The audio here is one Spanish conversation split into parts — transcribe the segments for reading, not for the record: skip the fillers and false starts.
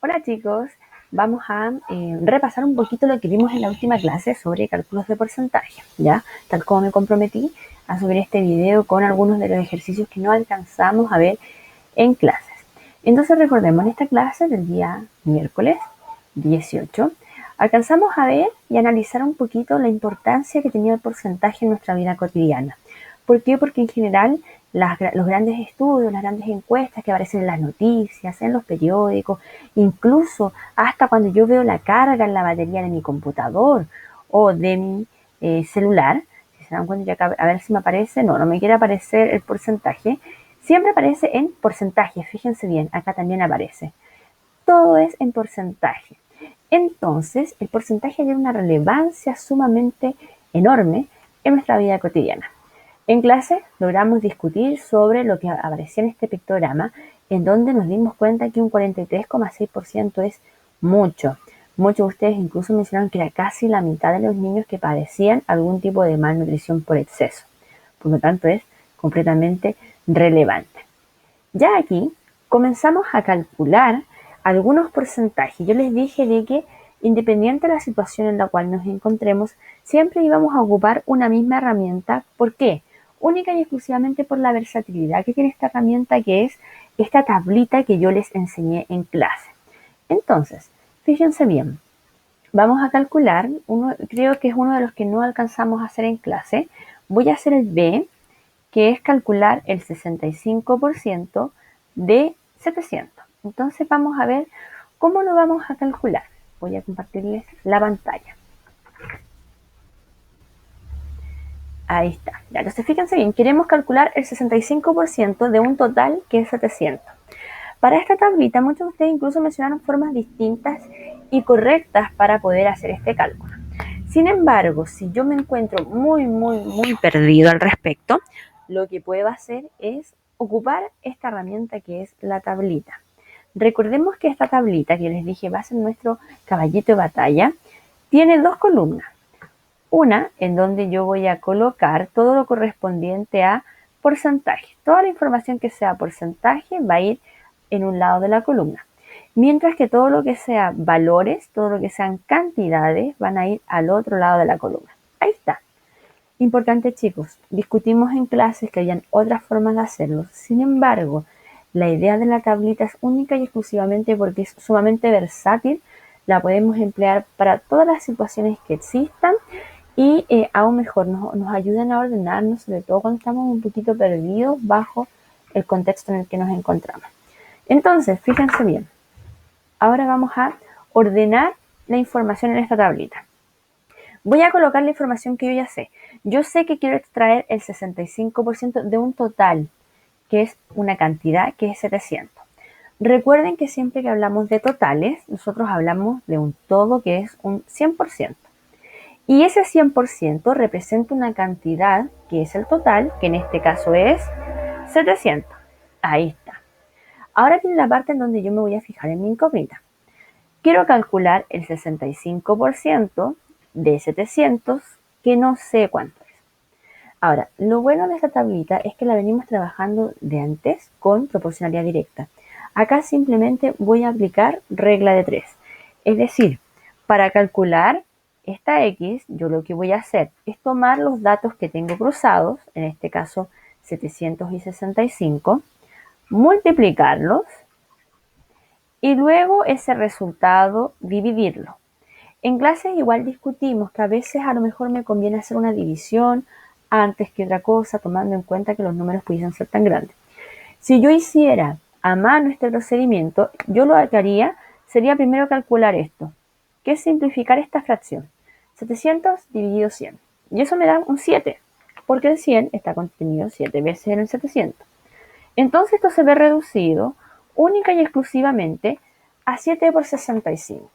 Hola chicos, vamos a repasar un poquito lo que vimos en la última clase sobre cálculos de porcentaje, ¿ya? Tal como me comprometí a subir este video con algunos de los ejercicios que no alcanzamos a ver en clases. Entonces recordemos, en esta clase del día miércoles 18, alcanzamos a ver y analizar un poquito la importancia que tenía el porcentaje en nuestra vida cotidiana. ¿Por qué? Porque en general los grandes estudios, las grandes encuestas que aparecen en las noticias, en los periódicos, incluso hasta cuando yo veo la carga en la batería de mi computador o de mi celular, si se dan cuenta, ya acá, a ver si me aparece, no me quiere aparecer el porcentaje, siempre aparece en porcentaje, fíjense bien, acá también aparece. Todo es en porcentaje. Entonces, el porcentaje tiene una relevancia sumamente enorme en nuestra vida cotidiana. En clase logramos discutir sobre lo que aparecía en este pictograma, en donde nos dimos cuenta que un 43,6% es mucho. Muchos de ustedes incluso mencionaron que era casi la mitad de los niños que padecían algún tipo de malnutrición por exceso. Por lo tanto, es completamente relevante. Ya aquí comenzamos a calcular algunos porcentajes. Yo les dije de que independiente de la situación en la cual nos encontremos, siempre íbamos a ocupar una misma herramienta. ¿Por qué? Única y exclusivamente por la versatilidad que tiene esta herramienta, que es esta tablita que yo les enseñé en clase. Entonces, fíjense bien, vamos a calcular, creo que es uno de los que no alcanzamos a hacer en clase. Voy a hacer el B, que es calcular el 65% de 700. Entonces vamos a ver cómo lo vamos a calcular. Voy a compartirles la pantalla. Ahí está. Ya, entonces fíjense bien, queremos calcular el 65% de un total que es 700. Para esta tablita, muchos de ustedes incluso mencionaron formas distintas y correctas para poder hacer este cálculo. Sin embargo, si yo me encuentro muy perdido al respecto, lo que puedo hacer es ocupar esta herramienta que es la tablita. Recordemos que esta tablita que les dije va a ser nuestro caballito de batalla, tiene dos columnas. Una en donde yo voy a colocar todo lo correspondiente a porcentaje. Toda la información que sea porcentaje va a ir en un lado de la columna. Mientras que todo lo que sea valores, todo lo que sean cantidades, van a ir al otro lado de la columna. Ahí está. Importante, chicos, discutimos en clases que hayan otras formas de hacerlo. Sin embargo, la idea de la tablita es única y exclusivamente porque es sumamente versátil. La podemos emplear para todas las situaciones que existan y aún mejor, nos ayudan a ordenarnos, sobre todo cuando estamos un poquito perdidos bajo el contexto en el que nos encontramos. Entonces, fíjense bien. Ahora vamos a ordenar la información en esta tablita. Voy a colocar la información que yo ya sé. Yo sé que quiero extraer el 65% de un total, que es una cantidad que es 700. Recuerden que siempre que hablamos de totales, nosotros hablamos de un todo que es un 100%. Y ese 100% representa una cantidad que es el total, que en este caso es 700. Ahí está. Ahora tiene la parte en donde yo me voy a fijar en mi incógnita. Quiero calcular el 65% de 700, que no sé cuánto es. Ahora, lo bueno de esta tablita es que la venimos trabajando de antes con proporcionalidad directa. Acá simplemente voy a aplicar regla de 3. Es decir, para calcular esta X, yo lo que voy a hacer es tomar los datos que tengo cruzados, en este caso 765, multiplicarlos y luego ese resultado dividirlo. En clases igual discutimos que a veces a lo mejor me conviene hacer una división antes que otra cosa, tomando en cuenta que los números pudiesen ser tan grandes. Si yo hiciera a mano este procedimiento, yo lo que haría sería primero calcular esto, que es simplificar esta fracción. 700 dividido 100. Y eso me da un 7, porque el 100 está contenido 7 veces en el 700. Entonces esto se ve reducido única y exclusivamente a 7 por 65.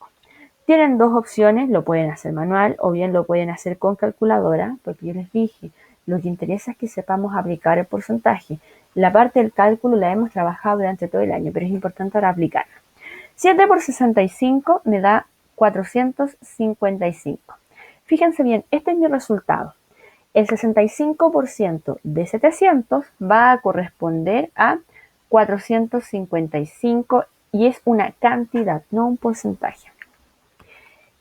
Tienen dos opciones, lo pueden hacer manual o bien lo pueden hacer con calculadora, porque yo les dije, lo que interesa es que sepamos aplicar el porcentaje. La parte del cálculo la hemos trabajado durante todo el año, pero es importante ahora aplicarla. 7 por 65 me da 455. Fíjense bien, este es mi resultado. El 65% de 700 va a corresponder a 455 y es una cantidad, no un porcentaje.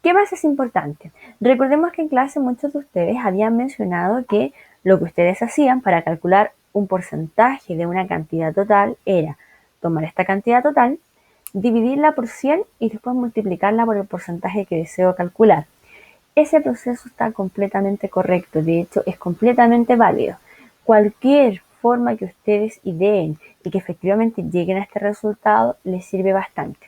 ¿Qué más es importante? Recordemos que en clase muchos de ustedes habían mencionado que lo que ustedes hacían para calcular un porcentaje de una cantidad total era tomar esta cantidad total, dividirla por 100 y después multiplicarla por el porcentaje que deseo calcular. Ese proceso está completamente correcto, de hecho es completamente válido. Cualquier forma que ustedes ideen y que efectivamente lleguen a este resultado les sirve bastante.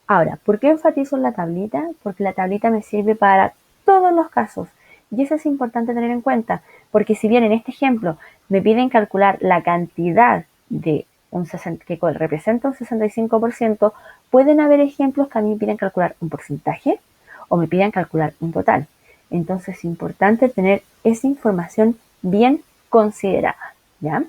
Ahora, ¿por qué enfatizo en la tablita? Porque la tablita me sirve para todos los casos. Y eso es importante tener en cuenta, porque si bien en este ejemplo me piden calcular la cantidad de que representa un 65%, pueden haber ejemplos que a mí me piden calcular un porcentaje o me piden calcular un total. Entonces es importante tener esa información bien considerada, ¿ya?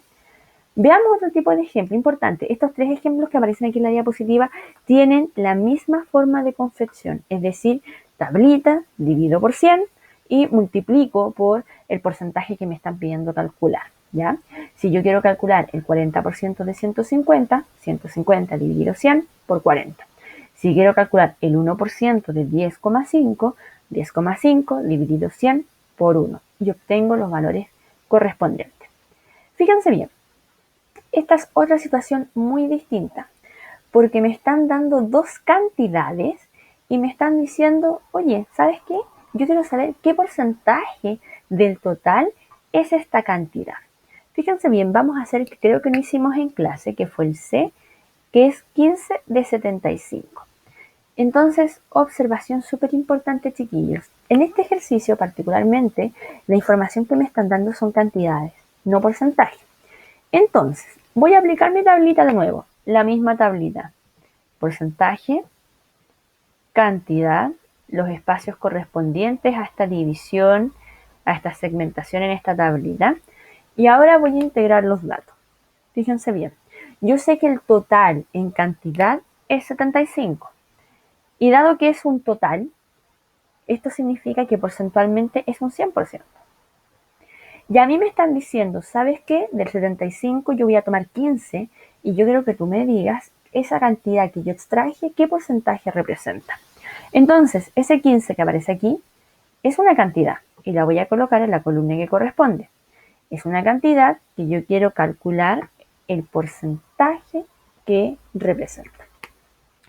Veamos otro tipo de ejemplo importante. Estos tres ejemplos que aparecen aquí en la diapositiva tienen la misma forma de confección, es decir, tablita, divido por 100 y multiplico por el porcentaje que me están pidiendo calcular, ¿ya? Si yo quiero calcular el 40% de 150, 150 dividido 100 por 40. Si quiero calcular el 1% de 10,5, 10,5 dividido 100 por 1 y obtengo los valores correspondientes. Fíjense bien. Esta es otra situación muy distinta, porque me están dando dos cantidades y me están diciendo, oye, ¿sabes qué? Yo quiero saber qué porcentaje del total es esta cantidad. Fíjense bien, vamos a hacer que creo que no hicimos en clase, que fue el C, que es 15 de 75. Entonces, observación súper importante, chiquillos. En este ejercicio particularmente, la información que me están dando son cantidades, no porcentajes. Entonces, voy a aplicar mi tablita de nuevo, la misma tablita. Porcentaje, cantidad, los espacios correspondientes a esta división, a esta segmentación en esta tablita. Y ahora voy a integrar los datos. Fíjense bien, yo sé que el total en cantidad es 75. Y dado que es un total, esto significa que porcentualmente es un 100%. Y a mí me están diciendo, ¿sabes qué? Del 75 yo voy a tomar 15 y yo quiero que tú me digas esa cantidad que yo extraje, ¿qué porcentaje representa? Entonces, ese 15 que aparece aquí es una cantidad y la voy a colocar en la columna que corresponde. Es una cantidad que yo quiero calcular el porcentaje que representa.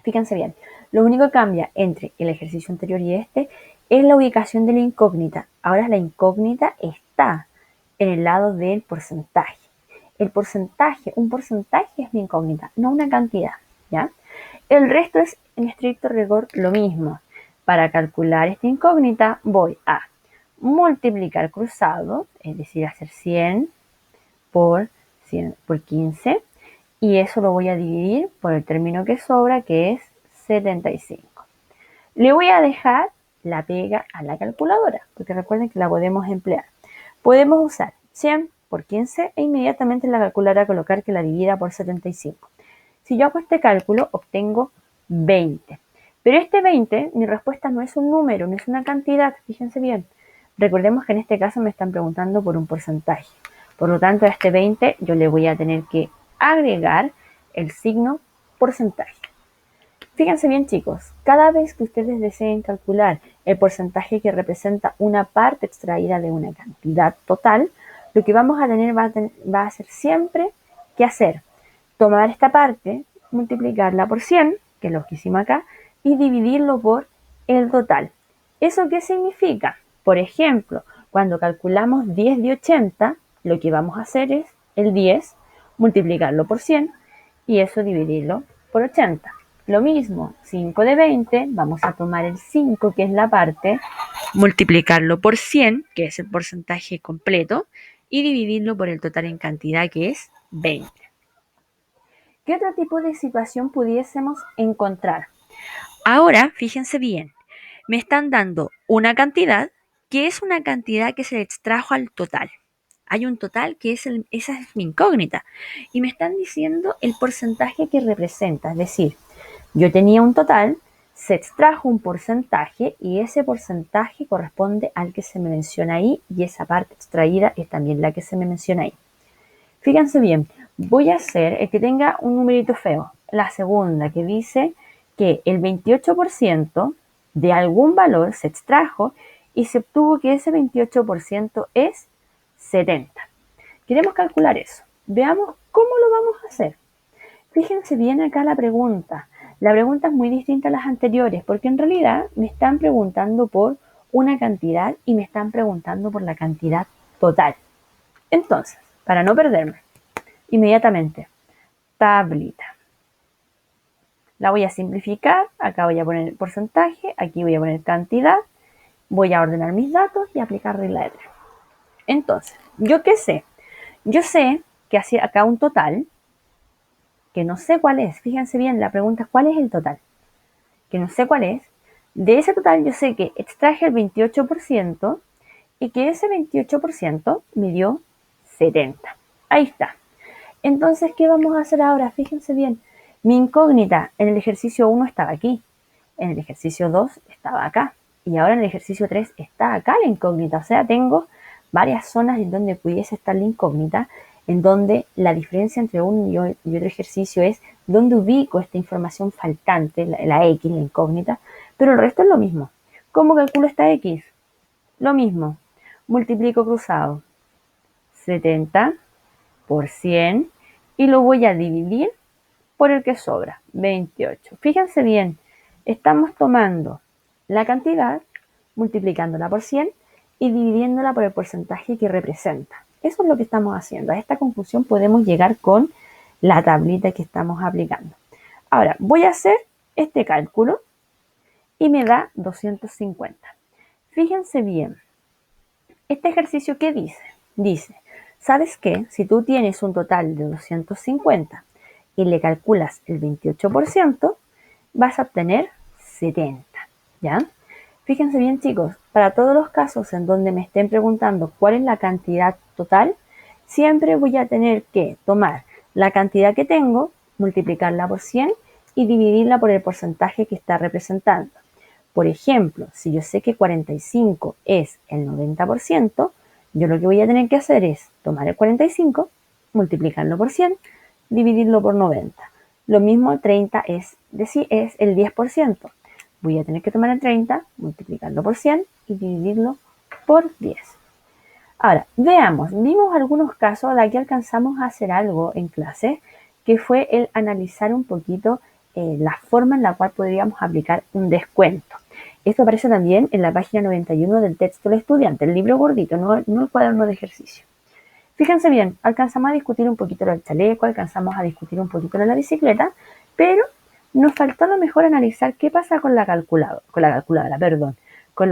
Fíjense bien, lo único que cambia entre el ejercicio anterior y este es la ubicación de la incógnita. Ahora la incógnita está en el lado del porcentaje. El porcentaje, un porcentaje es mi incógnita, no una cantidad, ¿ya? El resto es en estricto rigor lo mismo. Para calcular esta incógnita voy a multiplicar cruzado, es decir, hacer 100 por 15, y eso lo voy a dividir por el término que sobra, que es 75. Le voy a dejar la pega a la calculadora, porque recuerden que la podemos emplear. Podemos usar 100 por 15 e inmediatamente en la calculadora colocar que la divida por 75. Si yo hago este cálculo, obtengo 20. Pero este 20, mi respuesta no es un número, no es una cantidad, fíjense bien. Recordemos que en este caso me están preguntando por un porcentaje. Por lo tanto, a este 20 yo le voy a tener que agregar el signo porcentaje. Fíjense bien, chicos, cada vez que ustedes deseen calcular el porcentaje que representa una parte extraída de una cantidad total, lo que vamos a tener va a ser siempre que hacer tomar esta parte, multiplicarla por 100, que es lo que hicimos acá, y dividirlo por el total. ¿Eso qué significa? Por ejemplo, cuando calculamos 10 de 80, lo que vamos a hacer es el 10, multiplicarlo por 100 y eso dividirlo por 80. Lo mismo, 5 de 20, vamos a tomar el 5, que es la parte, multiplicarlo por 100, que es el porcentaje completo, y dividirlo por el total en cantidad, que es 20. ¿Qué otro tipo de situación pudiésemos encontrar? Ahora, fíjense bien, me están dando una cantidad que es una cantidad que se extrajo al total. Hay un total que esa es mi incógnita. Y me están diciendo el porcentaje que representa. Es decir, yo tenía un total, se extrajo un porcentaje y ese porcentaje corresponde al que se me menciona ahí y esa parte extraída es también la que se me menciona ahí. Fíjense bien, voy a hacer el que tenga un numerito feo, la segunda, que dice que el 28% de algún valor se extrajo y se obtuvo que ese 28% es 70. Queremos calcular eso. Veamos cómo lo vamos a hacer. Fíjense bien acá la pregunta. La pregunta es muy distinta a las anteriores porque en realidad me están preguntando por una cantidad y me están preguntando por la cantidad total. Entonces, para no perderme, inmediatamente, tablita. La voy a simplificar, acá voy a poner el porcentaje, aquí voy a poner cantidad, voy a ordenar mis datos y aplicar regla de 3. Entonces, ¿yo qué sé? Yo sé que hacía acá un total, que no sé cuál es. Fíjense bien, la pregunta es ¿cuál es el total? Que no sé cuál es. De ese total yo sé que extraje el 28% y que ese 28% me dio 70. Ahí está. Entonces, ¿qué vamos a hacer ahora? Fíjense bien. Mi incógnita en el ejercicio 1 estaba aquí. En el ejercicio 2 estaba acá. Y ahora en el ejercicio 3 está acá la incógnita. O sea, tengo varias zonas en donde pudiese estar la incógnita, en donde la diferencia entre uno y otro ejercicio es dónde ubico esta información faltante, la X, la incógnita, pero el resto es lo mismo. ¿Cómo calculo esta X? Lo mismo. Multiplico cruzado. 70 por 100 y lo voy a dividir por el que sobra, 28. Fíjense bien, estamos tomando la cantidad, multiplicándola por 100 y dividiéndola por el porcentaje que representa. Eso es lo que estamos haciendo. A esta conclusión podemos llegar con la tablita que estamos aplicando. Ahora, voy a hacer este cálculo y me da 250. Fíjense bien, este ejercicio, ¿qué dice? Dice, ¿sabes qué? Si tú tienes un total de 250 y le calculas el 28%, vas a obtener 70, ¿ya? Fíjense bien, chicos, para todos los casos en donde me estén preguntando cuál es la cantidad total, siempre voy a tener que tomar la cantidad que tengo, multiplicarla por 100 y dividirla por el porcentaje que está representando. Por ejemplo, si yo sé que 45 es el 90%, yo lo que voy a tener que hacer es tomar el 45, multiplicarlo por 100, dividirlo por 90. Lo mismo 30 es el 10%. Voy a tener que tomar el 30, multiplicarlo por 100 y dividirlo por 10. Ahora, veamos, vimos algunos casos, de aquí alcanzamos a hacer algo en clase, que fue el analizar un poquito la forma en la cual podríamos aplicar un descuento. Esto aparece también en la página 91 del texto del estudiante, el libro gordito, no el cuaderno de ejercicio. Fíjense bien, alcanzamos a discutir un poquito del chaleco, alcanzamos a discutir un poquito de la bicicleta, pero nos faltó a lo mejor analizar qué pasa con la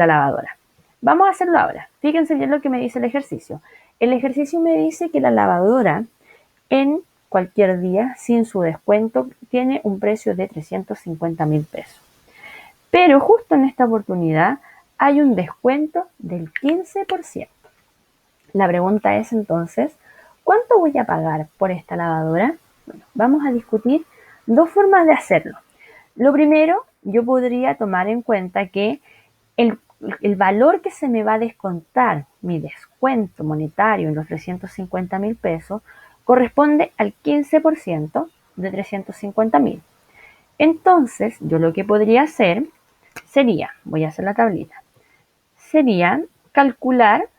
lavadora. Vamos a hacerlo ahora. Fíjense bien lo que me dice el ejercicio. El ejercicio me dice que la lavadora en cualquier día, sin su descuento, tiene un precio de 350.000 pesos. Pero justo en esta oportunidad hay un descuento del 15%. La pregunta es entonces, ¿cuánto voy a pagar por esta lavadora? Bueno, vamos a discutir dos formas de hacerlo. Lo primero, yo podría tomar en cuenta que el valor que se me va a descontar, mi descuento monetario en los 350.000 pesos, corresponde al 15% de 350.000. Entonces, yo lo que podría hacer sería, voy a hacer la tablita, sería calcular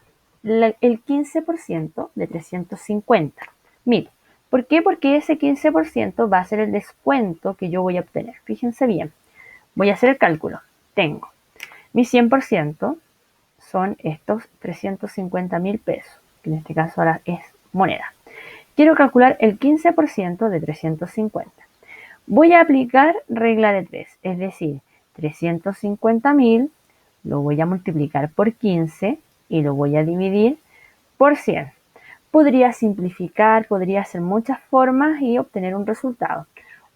el 15% de 350. Mire, ¿por qué? Porque ese 15% va a ser el descuento que yo voy a obtener. Fíjense bien, voy a hacer el cálculo. Tengo mi 100% son estos 350.000 pesos, que en este caso ahora es moneda. Quiero calcular el 15% de 350. Voy a aplicar regla de 3, es decir, 350.000 lo voy a multiplicar por 15 y lo voy a dividir por 100. Podría simplificar, podría hacer muchas formas y obtener un resultado.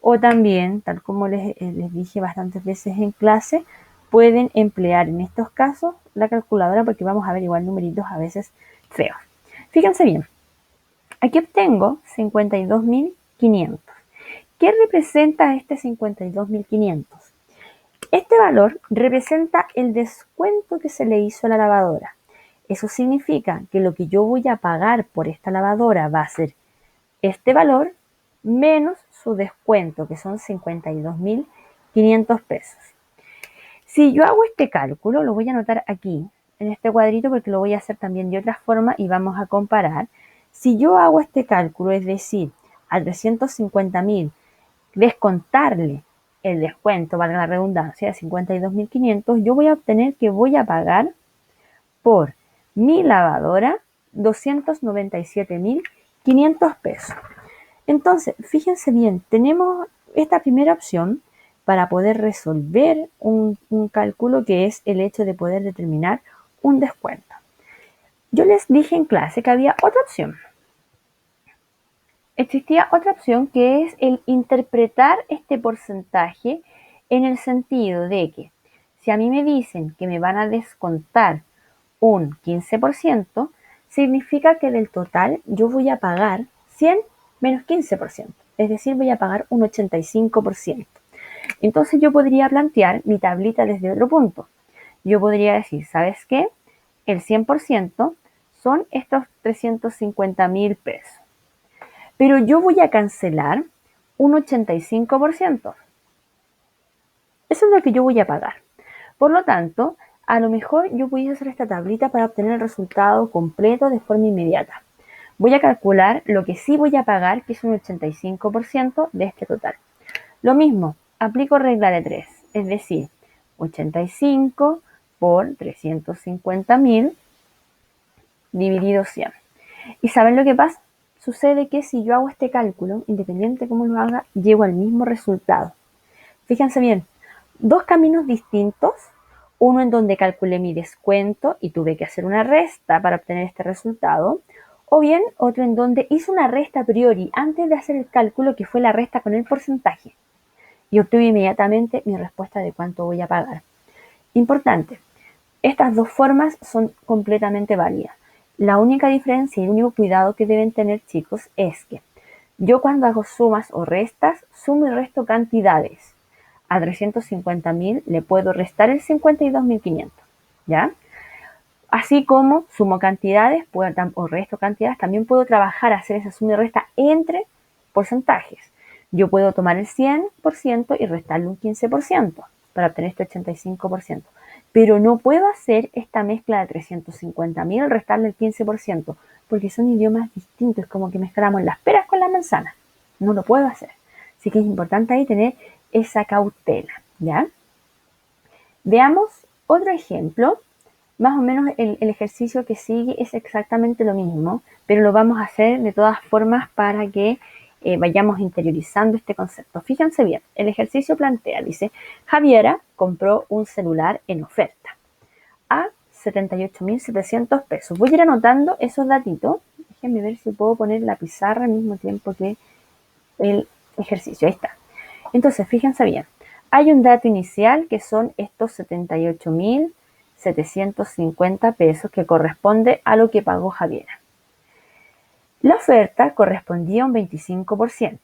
O también, tal como les dije bastantes veces en clase, pueden emplear en estos casos la calculadora porque vamos a ver igual numeritos a veces feos. Fíjense bien, aquí obtengo 52.500. ¿Qué representa este 52.500? Este valor representa el descuento que se le hizo a la lavadora. Eso significa que lo que yo voy a pagar por esta lavadora va a ser este valor menos su descuento, que son 52.500 pesos. Si yo hago este cálculo, lo voy a anotar aquí, en este cuadrito, porque lo voy a hacer también de otra forma y vamos a comparar. Si yo hago este cálculo, es decir, a 350.000 descontarle el descuento, valga la redundancia, de 52.500, yo voy a obtener que voy a pagar por mi lavadora 297.500 pesos. Entonces, fíjense bien, tenemos esta primera opción para poder resolver un cálculo, que es el hecho de poder determinar un descuento. Yo les dije en clase que había otra opción. Existía otra opción, que es el interpretar este porcentaje en el sentido de que si a mí me dicen que me van a descontar un 15%, significa que del total yo voy a pagar 100 menos 15%, es decir, voy a pagar un 85%. Entonces yo podría plantear mi tablita desde otro punto. Yo podría decir, ¿sabes qué? El 100% son estos 350.000 pesos. Pero yo voy a cancelar un 85%. Eso es lo que yo voy a pagar. Por lo tanto, a lo mejor yo voy a hacer esta tablita para obtener el resultado completo de forma inmediata. Voy a calcular lo que sí voy a pagar, que es un 85% de este total. Lo mismo, aplico regla de 3, es decir, 85 por 350.000 dividido 100. ¿Y saben lo que pasa? Sucede que si yo hago este cálculo, independiente de cómo lo haga, llego al mismo resultado. Fíjense bien, dos caminos distintos, uno en donde calculé mi descuento y tuve que hacer una resta para obtener este resultado, o bien otro en donde hice una resta a priori antes de hacer el cálculo, que fue la resta con el porcentaje, y obtuve inmediatamente mi respuesta de cuánto voy a pagar. Importante, estas dos formas son completamente válidas. La única diferencia y el único cuidado que deben tener, chicos, es que yo cuando hago sumas o restas, sumo y resto cantidades. A 350.000 le puedo restar el 52.500, ¿ya? Así como sumo cantidades o resto cantidades, también puedo trabajar, hacer esa suma y resta entre porcentajes. Yo puedo tomar el 100% y restarle un 15% para obtener este 85%. Pero no puedo hacer esta mezcla de 350.000, restarle el 15%, porque son idiomas distintos, es como que mezclamos las peras con las manzanas. No lo puedo hacer. Así que es importante ahí tener esa cautela, ¿ya? Veamos otro ejemplo. Más o menos el ejercicio que sigue es exactamente lo mismo, pero lo vamos a hacer de todas formas para que vayamos interiorizando este concepto. Fíjense bien, el ejercicio plantea, dice, Javiera compró un celular en oferta a 78.700 pesos. Voy a ir anotando esos datitos. Déjenme ver si puedo poner la pizarra al mismo tiempo que el ejercicio. Ahí está. Entonces, fíjense bien, hay un dato inicial que son estos 78.750 pesos, que corresponde a lo que pagó Javiera. La oferta correspondía a un 25%.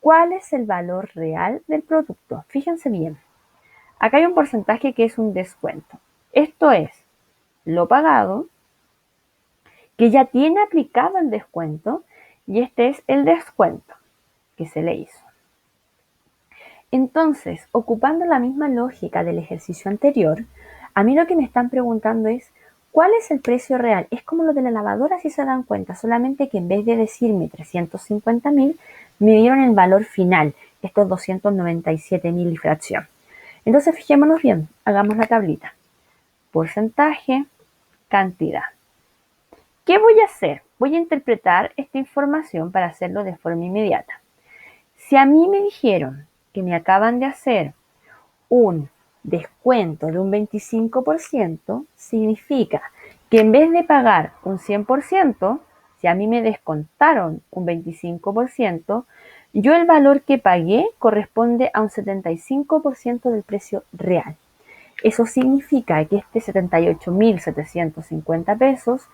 ¿Cuál es el valor real del producto? Fíjense bien. Acá hay un porcentaje que es un descuento. Esto es lo pagado, que ya tiene aplicado el descuento, y este es el descuento que se le hizo. Entonces, ocupando la misma lógica del ejercicio anterior, a mí lo que me están preguntando es, ¿cuál es el precio real? Es como lo de la lavadora, si se dan cuenta, solamente que en vez de decirme 350.000, me dieron el valor final, estos 297.000 y fracción. Entonces, fijémonos bien, hagamos la tablita. Porcentaje, cantidad. ¿Qué voy a hacer? Voy a interpretar esta información para hacerlo de forma inmediata. Si a mí me dijeron que me acaban de hacer un descuento de un 25%, significa que en vez de pagar un 100%, si a mí me descontaron un 25%, yo el valor que pagué corresponde a un 75% del precio real. Eso significa que este 78.750 pesos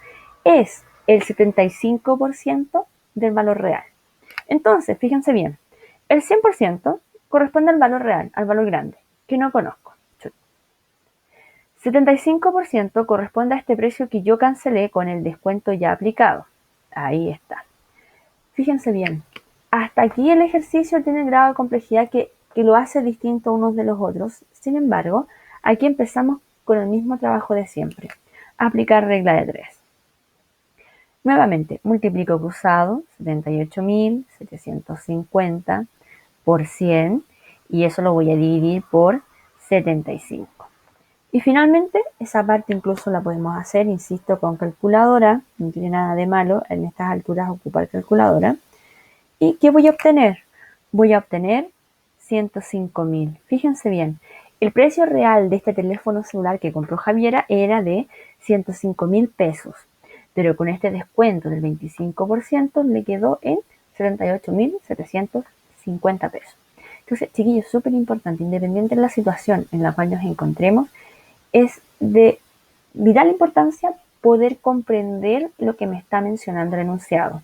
es el 75% del valor real. Entonces, fíjense bien, el 100% corresponde al valor real, al valor grande, que no conozco. 75% corresponde a este precio que yo cancelé con el descuento ya aplicado. Ahí está. Fíjense bien, Hasta aquí el ejercicio tiene el grado de complejidad que lo hace distinto unos de los otros. Sin embargo, aquí empezamos con el mismo trabajo de siempre. Aplicar regla de 3. Nuevamente, multiplico cruzado 78.750 por 100 y eso lo voy a dividir por 75. Y finalmente, esa parte incluso la podemos hacer, insisto, con calculadora. No tiene nada de malo en estas alturas ocupar calculadora. ¿Y qué voy a obtener? Voy a obtener 105.000. Fíjense bien, el precio real de este teléfono celular que compró Javiera era de 105.000 pesos, pero con este descuento del 25% le quedó en 78.750 pesos. Entonces, chiquillos, súper importante, independiente de la situación en la cual nos encontremos, es de vital importancia poder comprender lo que me está mencionando el enunciado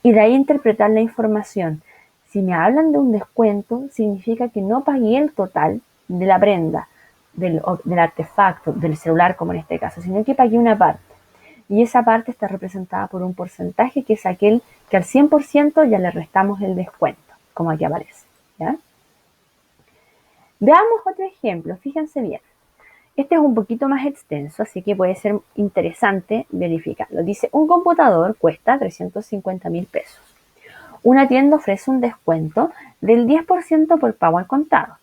y de ahí interpretar la información. Si me hablan de un descuento, significa que no pagué el total de la prenda, del artefacto, del celular como en este caso, sino que pagué una parte. Y esa parte está representada por un porcentaje que es aquel que al 100% ya le restamos el descuento, como aquí aparece. ¿Ya? Veamos otro ejemplo, fíjense bien. Este es un poquito más extenso, así que puede ser interesante verificarlo. Dice, un computador cuesta 350.000 pesos. Una tienda ofrece un descuento del 10% por pago al contado.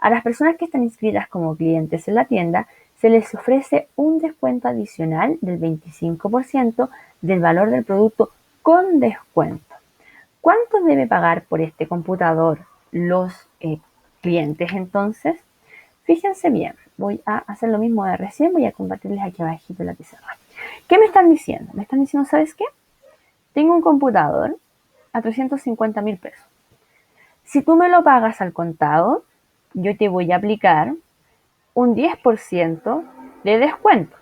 A las personas que están inscritas como clientes en la tienda se les ofrece un descuento adicional del 25% del valor del producto con descuento. ¿Cuánto debe pagar por este computador los clientes entonces? Fíjense bien, voy a hacer lo mismo de recién, voy a compartirles aquí abajito la pizarra. ¿Qué me están diciendo? Me están diciendo, ¿sabes qué? Tengo un computador a 350.000 pesos. Si tú me lo pagas al contado, yo te voy a aplicar un 10% de descuento.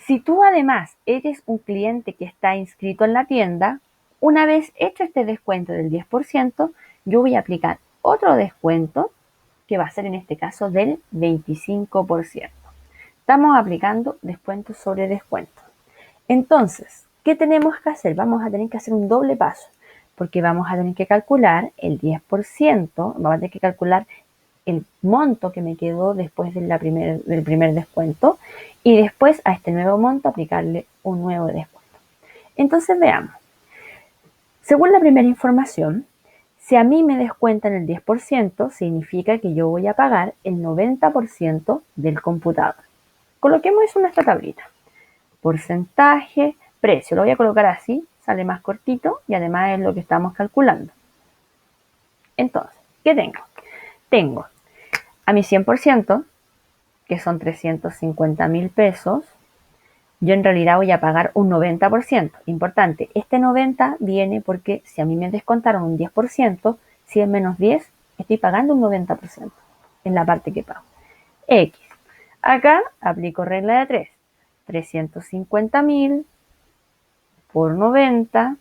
Si tú además eres un cliente que está inscrito en la tienda, una vez hecho este descuento del 10%, yo voy a aplicar otro descuento que va a ser en este caso del 25%. Estamos aplicando descuento sobre descuento. Entonces, ¿qué tenemos que hacer? Vamos a tener que hacer un doble paso, porque vamos a tener que calcular el 10%, vamos a tener que calcular el monto que me quedó después del primer descuento y después a este nuevo monto aplicarle un nuevo descuento. Entonces veamos. Según la primera información, si a mí me descuentan el 10%, significa que yo voy a pagar el 90% del computador. Coloquemos eso en nuestra tablita. Porcentaje, precio. Lo voy a colocar así, sale más cortito y además es lo que estamos calculando. Entonces, ¿qué tengo? Tengo a mi 100%, que son 350.000 pesos, yo en realidad voy a pagar un 90%. Importante, este 90 viene porque si a mí me descontaron un 10%, si es menos 10, estoy pagando un 90% en la parte que pago. X. Acá aplico regla de 3. 350.000 por 90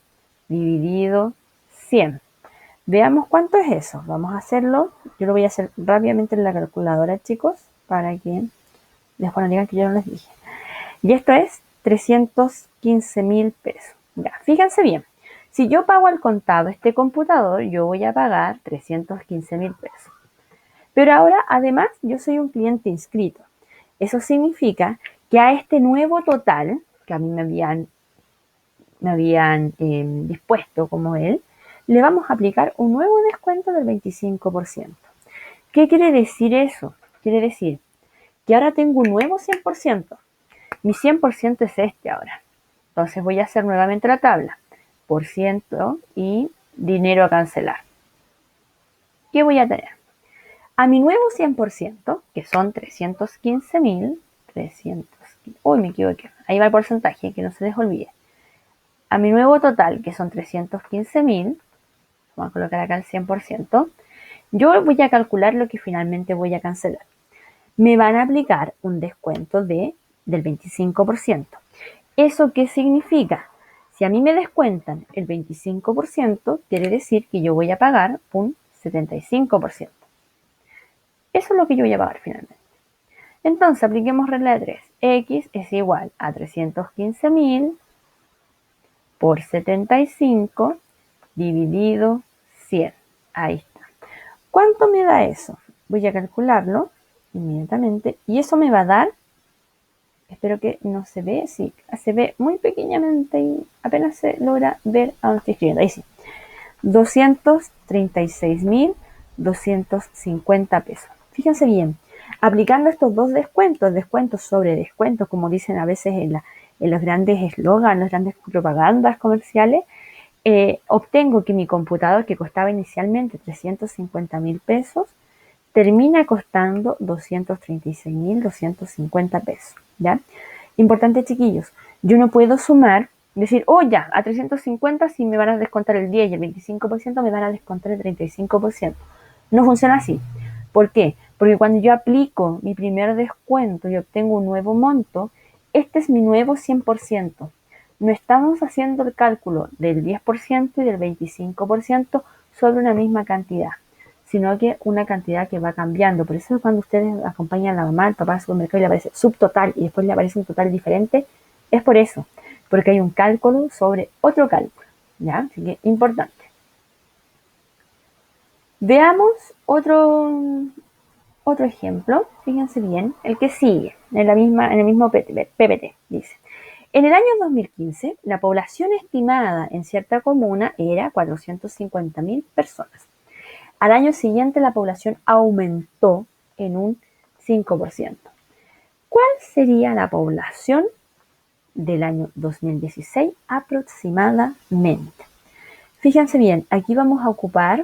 dividido 100. Veamos cuánto es eso. Vamos a hacerlo. Yo lo voy a hacer rápidamente en la calculadora, chicos, para que después no digan que yo no les dije. Y esto es 315.000 pesos. Ya, fíjense bien. Si yo pago al contado este computador, yo voy a pagar 315.000 pesos. Pero ahora, además, yo soy un cliente inscrito. Eso significa que a este nuevo total, que a mí me habían dispuesto como él, le vamos a aplicar un nuevo descuento del 25%. ¿Qué quiere decir eso? Quiere decir que ahora tengo un nuevo 100%. Mi 100% es este ahora. Entonces voy a hacer nuevamente la tabla. Por ciento y dinero a cancelar. ¿Qué voy a tener? A mi nuevo 100%, que son 315.000, uy, me equivoqué. Ahí va el porcentaje, que no se les olvide. A mi nuevo total, que son 315.000, vamos a colocar acá el 100%, yo voy a calcular lo que finalmente voy a cancelar. Me van a aplicar un descuento del 25%. ¿Eso qué significa? Si a mí me descuentan el 25%, quiere decir que yo voy a pagar un 75%. Eso es lo que yo voy a pagar finalmente. Entonces, apliquemos regla de 3. X es igual a 315.000 por 75 dividido 100. Ahí está. ¿Cuánto me da eso? Voy a calcularlo inmediatamente y eso me va a dar, espero que no se ve, sí, se ve muy pequeñamente y apenas se logra ver a dónde estoy escribiendo. Ahí sí. 236.250 pesos. Fíjense bien, aplicando estos dos descuentos sobre descuentos, como dicen a veces en los grandes eslogans, las grandes propagandas comerciales, obtengo que mi computador, que costaba inicialmente 350.000 pesos, termina costando 236.250 pesos, ¿ya? Importante, chiquillos, yo no puedo sumar, decir, oh ya, a 350 si me van a descontar el 10 y el 25% me van a descontar el 35%. No funciona así. ¿Por qué? Porque cuando yo aplico mi primer descuento y obtengo un nuevo monto, este es mi nuevo 100%. No estamos haciendo el cálculo del 10% y del 25% sobre una misma cantidad, sino que una cantidad que va cambiando. Por eso cuando ustedes acompañan a la mamá, al papá al supermercado y le aparece subtotal y después le aparece un total diferente, es por eso, porque hay un cálculo sobre otro cálculo, ¿ya? Así que importante. Veamos otro ejemplo, fíjense bien, el que sigue, en el mismo PPT, dice. En el año 2015, la población estimada en cierta comuna era 450.000 personas. Al año siguiente la población aumentó en un 5%. ¿Cuál sería la población del año 2016 aproximadamente? Fíjense bien, aquí vamos a ocupar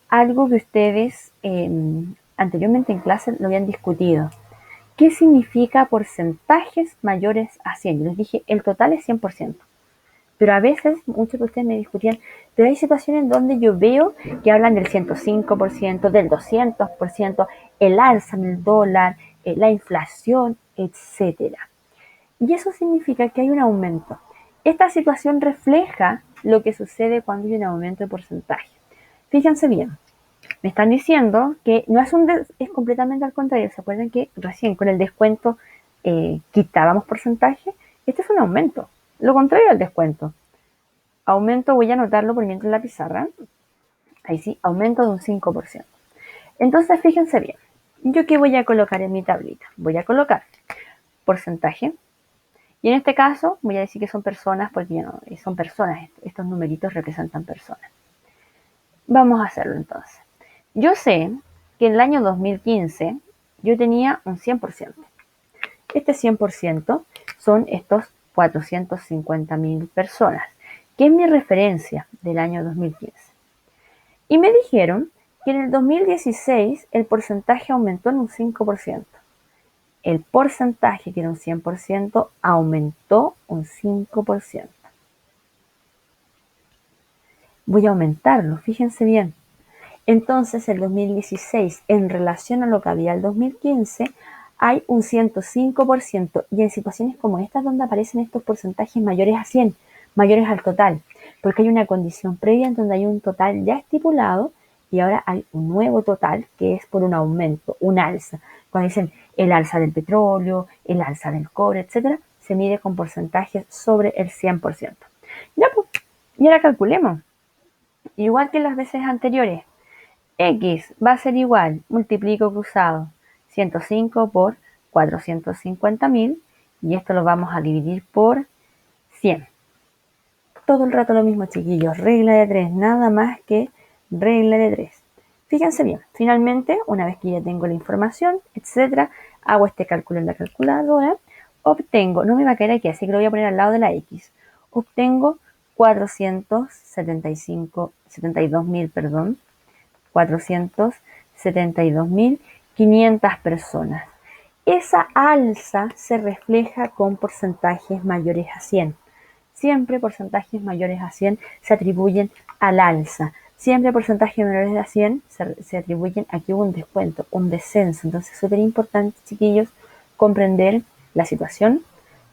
algo que ustedes anteriormente en clase lo habían discutido. ¿Qué significa porcentajes mayores a 100? Yo les dije, el total es 100%. Pero a veces, muchos de ustedes me discutían, pero hay situaciones en donde yo veo que hablan del 105%, del 200%, el alza en el dólar, la inflación, etcétera. Y eso significa que hay un aumento. Esta situación refleja lo que sucede cuando hay un aumento de porcentaje. Fíjense bien, me están diciendo que no es completamente al contrario. ¿Se acuerdan que recién con el descuento quitábamos porcentaje? Este es un aumento. Lo contrario al descuento. Aumento, voy a anotarlo por mientras en la pizarra. Ahí sí, aumento de un 5%. Entonces, fíjense bien. ¿Yo qué voy a colocar en mi tablita? Voy a colocar porcentaje. Y en este caso, voy a decir que son personas, porque ya no, son personas. Estos numeritos representan personas. Vamos a hacerlo entonces. Yo sé que en el año 2015 yo tenía un 100%. Este 100% son estos 450.000 personas, que es mi referencia del año 2015. Y me dijeron que en el 2016 el porcentaje aumentó en un 5%. El porcentaje, que era un 100%, aumentó un 5%. Voy a aumentarlo, fíjense bien. Entonces, el 2016, en relación a lo que había el 2015, hay un 105%, y en situaciones como estas donde aparecen estos porcentajes mayores a 100, mayores al total, porque hay una condición previa en donde hay un total ya estipulado y ahora hay un nuevo total que es por un aumento, un alza. Cuando dicen el alza del petróleo, el alza del cobre, etcétera, se mide con porcentajes sobre el 100%. Ya, pues, y ahora calculemos. Igual que las veces anteriores, X va a ser igual, multiplico cruzado, 105 por 450.000, y esto lo vamos a dividir por 100. Todo el rato lo mismo, chiquillos, regla de 3, nada más que regla de 3. Fíjense bien, finalmente, una vez que ya tengo la información, etcétera, hago este cálculo en la calculadora, obtengo, no me va a caer aquí, así que lo voy a poner al lado de la X, obtengo 472.500 personas. Esa alza se refleja con porcentajes mayores a 100. Siempre porcentajes mayores a 100 se atribuyen al alza. Siempre porcentajes menores a 100 se atribuyen a que hubo un descuento, un descenso. Entonces es súper importante, chiquillos, comprender la situación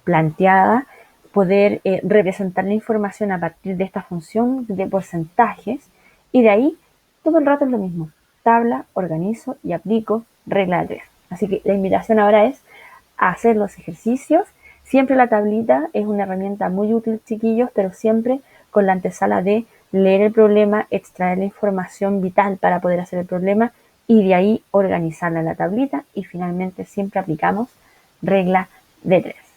planteada, poder representar la información a partir de esta función de porcentajes, y de ahí todo el rato es lo mismo. Tabla, organizo y aplico regla de 3. Así que la invitación ahora es a hacer los ejercicios. Siempre la tablita es una herramienta muy útil, chiquillos, pero siempre con la antesala de leer el problema, extraer la información vital para poder hacer el problema y de ahí organizarla en la tablita y finalmente siempre aplicamos regla de 3.